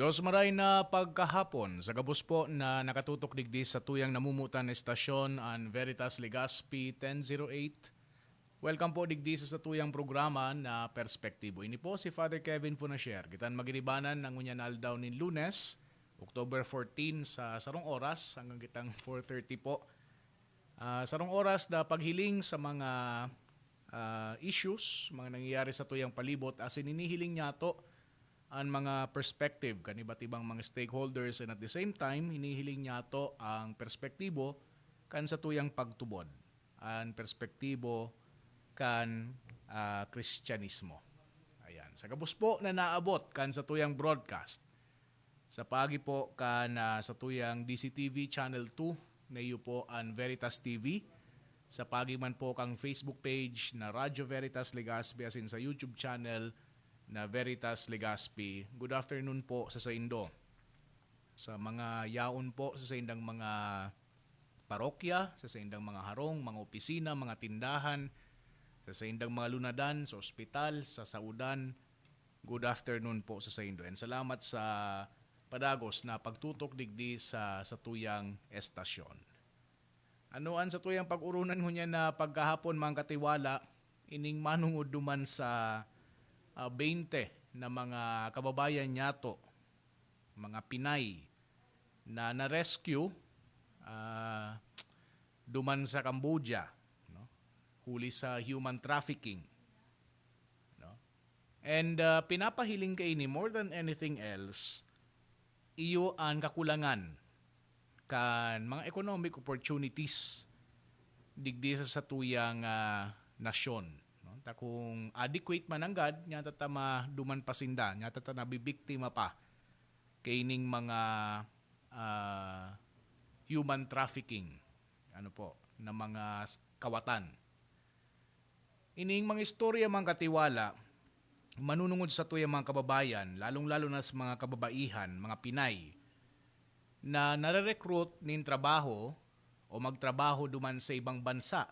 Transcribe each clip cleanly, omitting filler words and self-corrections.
Diyos maray na pagkahapon sa gabos po na nakatutok digdi sa tuyang namumutan na estasyon ang Veritas Legazpi 1008. Welcome po digdi sa tuyang programa na Perspektibo. Ini po si Father Kevin Funasher. Kitan magiribanan ng unyan aldaw ni Lunes, October 14 sa sarong oras hanggang kitang 4:30 po. Sarong oras na paghiling sa mga issues, mga nangyayari sa tuyang palibot as inihiling niya to ang mga perspective kan iba't ibang mga stakeholders and at the same time hinihiling niya to ang perspektibo kan sa tuyang pagtubod ang perspektibo kan Kristyanismo. Ayan, sa gabos po na naabot kan sa tuyang broadcast sa pagi po kan sa tuyang DCTV Channel 2 na iyo po ang Veritas TV, sa pagi man po kang Facebook page na Radyo Veritas Legazpi asin sa YouTube channel na Veritas Legazpi. Good afternoon po sa Saindo. Sa mga yaon po sa saindang mga parokya, sa saindang mga harong, mga opisina, mga tindahan, sa saindang mga lunadan, sa ospital, sa saudan. Good afternoon po sa Saindo. And salamat sa padagos na pagtutok digdi sa tuyang estasyon. Anoan sa tuyang pag-urunan ho niya na pagkahapon mga katiwala, ining manungod duman sa 20 na mga kababayan nyato, mga Pinay na na-rescue duman sa Cambodia, no? Huli sa human trafficking. No? And pinapahiling kay ni more than anything else, iyo ang kakulangan kan mga economic opportunities digdi sa tuyang nasyon. No? Ta kung adequate mananggad, nya tatama duman pasinda, nya tatana bibiktima pa kaining mga human trafficking na mga kawatan. Ining mga istorya mga katiwala manunungod sa tuyang mga kababayan, lalong-lalo na sa mga kababaihan, mga Pinay na nare-recruit nin trabaho o magtrabaho duman sa ibang bansa.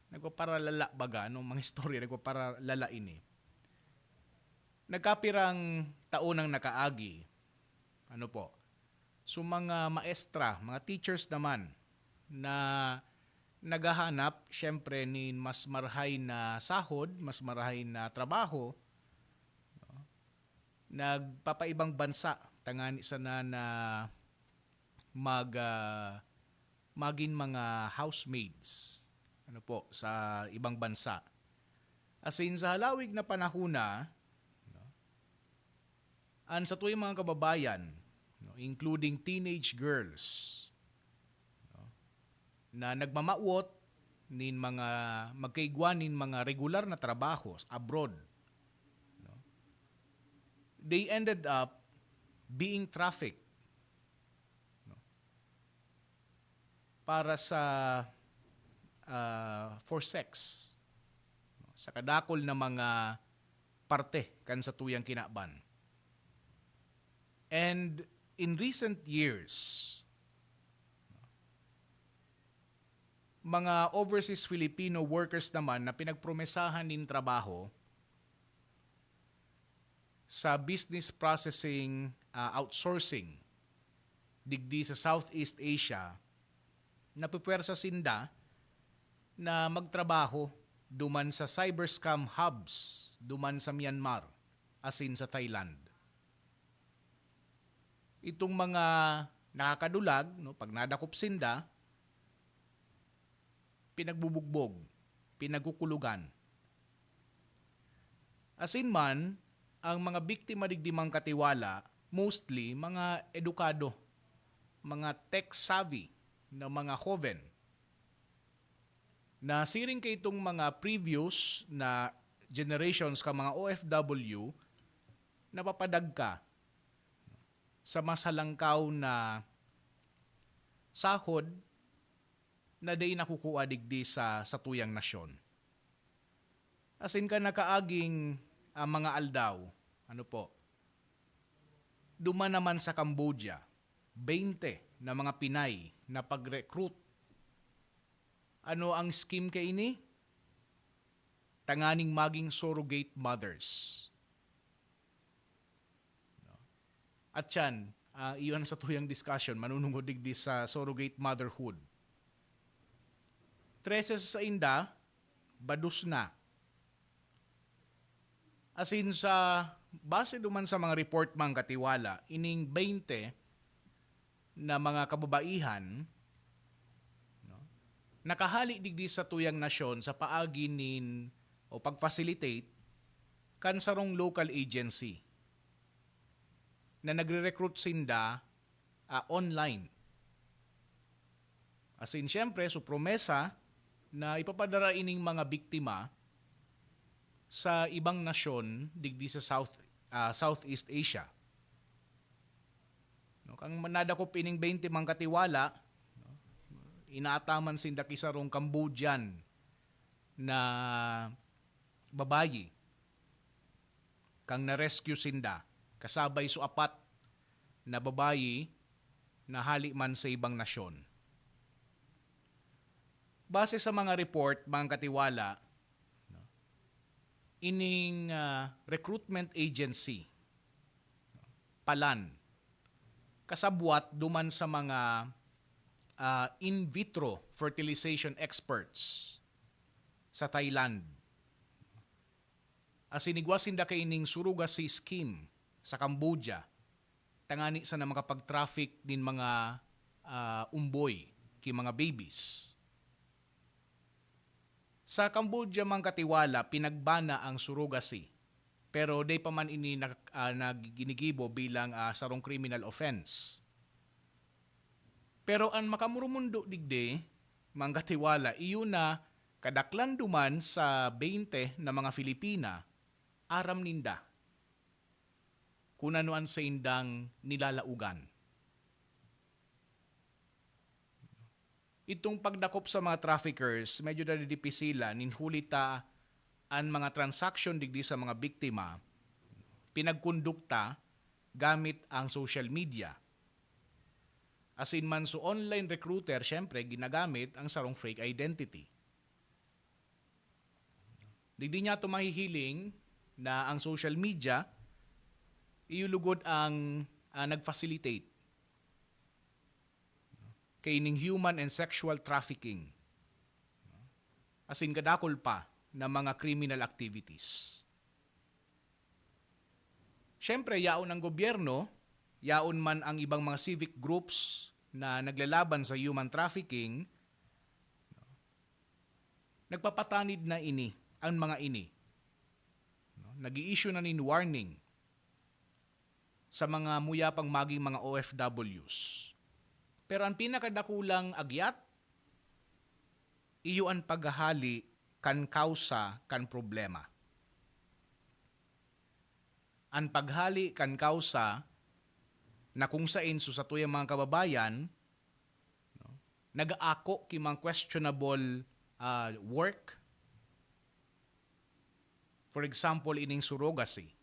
Nagpaparalala baga, mga istorya, nagpaparalala ini. Nagkapirang taon ang nakaagi, so mga maestra, mga teachers naman, na naghahanap, syempre, ni mas marahay na sahod, mas marahay na trabaho, nagpapaibang bansa, tangani sana na maging mga housemaids sa ibang bansa. Asin sa halawig na panahuna, sa tuyong mga kababayan, including teenage girls, na nagmamawot nin mga magkaigwan nin mga regular na trabaho abroad, they ended up being trafficked para sa for sex sa kadakol na mga parte kan sa tuyang kinaban. And in recent years, mga overseas Filipino workers naman na pinagpromesahan nin trabaho sa business processing outsourcing digdi sa Southeast Asia, napupwersa sinda na magtrabaho duman sa cyber scam hubs duman sa Myanmar asin sa Thailand. Itong mga nakakadulag, pag nadakop sinda, pinagbubugbog, pinagkukulugan. Asin man, ang mga biktima digdimang katiwala, mostly mga edukado, mga tech-savvy na mga joven, na siring kay itong mga previous na generations ka mga OFW, napapadag ka sa masalangkaw na sahod na day nakukuha digdi sa tuyang nasyon. Asin ka nakaaging mga aldaw, duman naman sa Cambodia, 20 na mga Pinay na pag-recruit. Ano ang scheme kay ini? Tanganing maging surrogate mothers. At yan, iyon sa tuyang discussion, manunungod digdi sa surrogate motherhood. 13 sa inda, badus na. As in sa, base duman sa mga report mang katiwala, ining 20 na mga kababaihan, no, nakahali digdi sa tuyang nasyon sa paagi nin o pag-facilitate kan sarong local agency na nagre-recruit sinda online. As in, syempre, so promesa na ipapadara ining mga biktima sa ibang nasyon digdi sa Southeast Asia. No, kang manadakop ining 20 mang katiwala, no, inaataman sinda kisarong Cambodian na babayi kang na-rescue sinda kasabay so apat na babayi na hali man sa ibang nasyon. Base sa mga report, mga katiwala, no, ining recruitment agency, PALAN, kasabwat duman sa mga in vitro fertilization experts sa Thailand. Asinigwasin da kay ining surrogacy scheme sa Cambodia, tangani sa na makapag-traffic din mga umboy, ki mga babies. Sa Cambodia mang katiwala, pinagbana ang surrogacy, pero day pa man ini naginigibo bilang sarong criminal offense. Pero ang makamurumundo digde, mang katiwala, iyon na kadaklan duman sa 20 na mga Filipina, aram ninda kung anuan sa indang nilalaugan. Itong pagdakop sa mga traffickers, medyo nadidipisila, ninhulita ang mga transaction digdi sa mga biktima, pinagkondukta gamit ang social media. As in man so online recruiter, syempre ginagamit ang sarong fake identity. Digdi niya ito mahihiling na ang social media iulugod ang nag-facilitate kaining human and sexual trafficking. As in kadakol pa na mga criminal activities. Siyempre, yaon ang gobyerno, yaon man ang ibang mga civic groups na naglalaban sa human trafficking, nagpapatanid na ini, ang mga ini. Nag-i-issue na nin warning sa mga muyapang maging mga OFWs. Pero ang pinakadakulang agyat, iyo ang paghahali kan kausa kan problema. Ang paghali kan kausa na kung sain sa tuyang mga kababayan, no, nag-aako kimang questionable work. For example, ining surrogacy.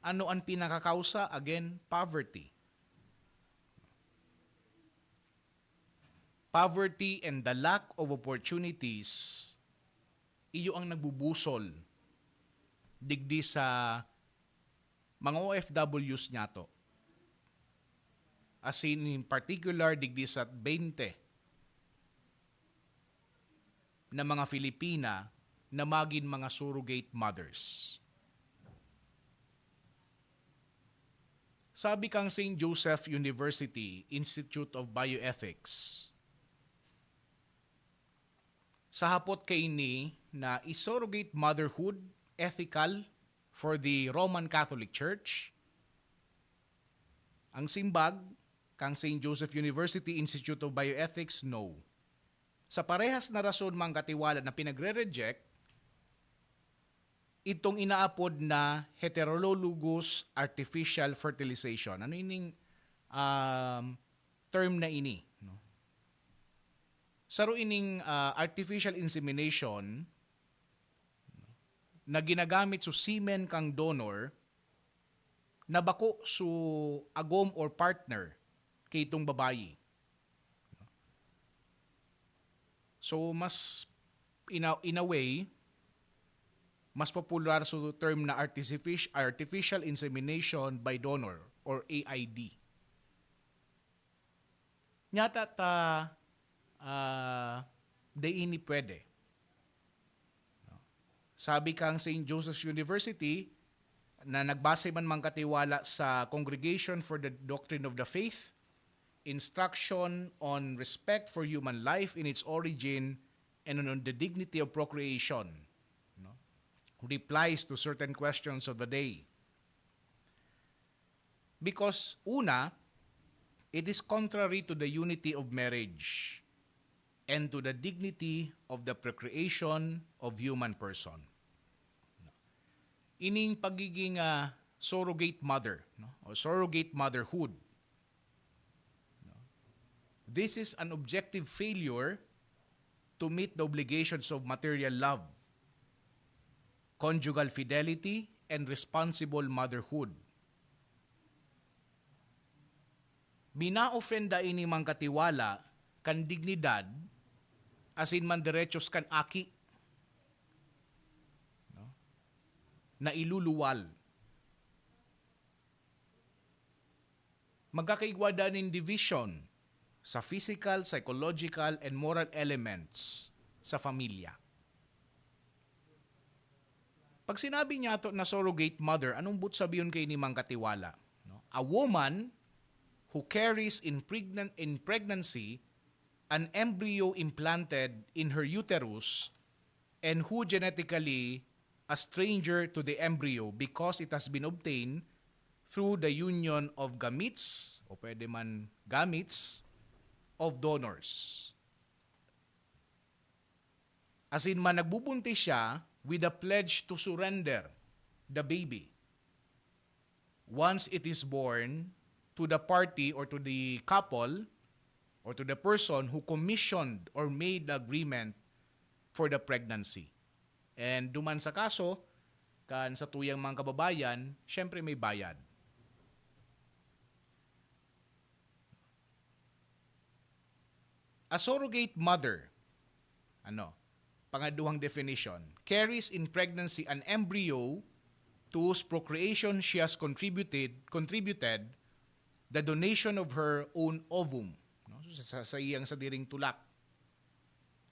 Ano ang pinakakausa? Again, poverty. Poverty and the lack of opportunities, iyo ang nagbubusol digdi sa mga OFWs niya to. As in particular, digdi sa 20 na mga Filipina na maging mga surrogate mothers. Sabi kang St. Joseph University Institute of Bioethics, sa hapot kay ni na is-surrogate motherhood ethical for the Roman Catholic Church? Ang simbag kang St. Joseph University Institute of Bioethics, no. Sa parehas na rason mang katiwala na pinagre-reject, itong inaapod na heterologous artificial fertilization. Ano ining term na ini? No? Saro ining artificial insemination na ginagamit sa semen kang donor na bako su agom or partner kay itong babayi. So mas in a way, mas popular sa term na artificial insemination by donor or AID. Nyata ta ini pwede. Sabi kang St. Joseph's University na nagbase man katiwala sa Congregation for the Doctrine of the Faith, instruction on respect for human life in its origin and on the dignity of procreation, replies to certain questions of the day. Because una, it is contrary to the unity of marriage and to the dignity of the procreation of human person. Ining pagiging surrogate mother, or surrogate motherhood. This is an objective failure to meet the obligations of material love, conjugal fidelity, and responsible motherhood. Minaofenda ini mang katiwala kan dignidad asin man derechos kan aki na iluluwal. Magkakaigwada ng division sa physical, psychological, and moral elements sa familia. Pag sinabi niya to na surrogate mother, anong but sabihin kay ni mang katiwala? A woman who carries in pregnancy an embryo implanted in her uterus and who genetically a stranger to the embryo because it has been obtained through the union of gametes, o pwede man gametes, of donors. As in man nagbubuntis siya with a pledge to surrender the baby once it is born to the party or to the couple or to the person who commissioned or made the agreement for the pregnancy. And duman sa kaso, kan sa tuyang mga kababayan, syempre may bayad. A surrogate mother, pangaduhang definition, carries in pregnancy an embryo to whose procreation she has contributed the donation of her own ovum, sa iyang sa diring tulak,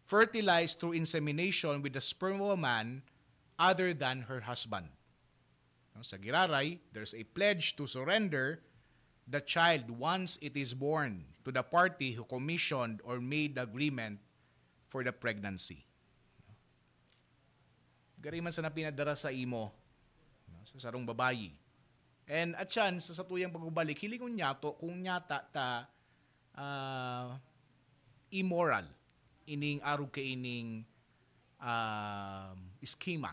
fertilized through insemination with the sperm of a man other than her husband. Sa Giraray, there's a pledge to surrender the child once it is born to the party who commissioned or made the agreement for the pregnancy. Gariman sa napinadara sa imo, sa sarong babayi. And at yan, sa tuyang pagbabalik, hilingon niya to kung nyata ta immoral ining arog ka ining schema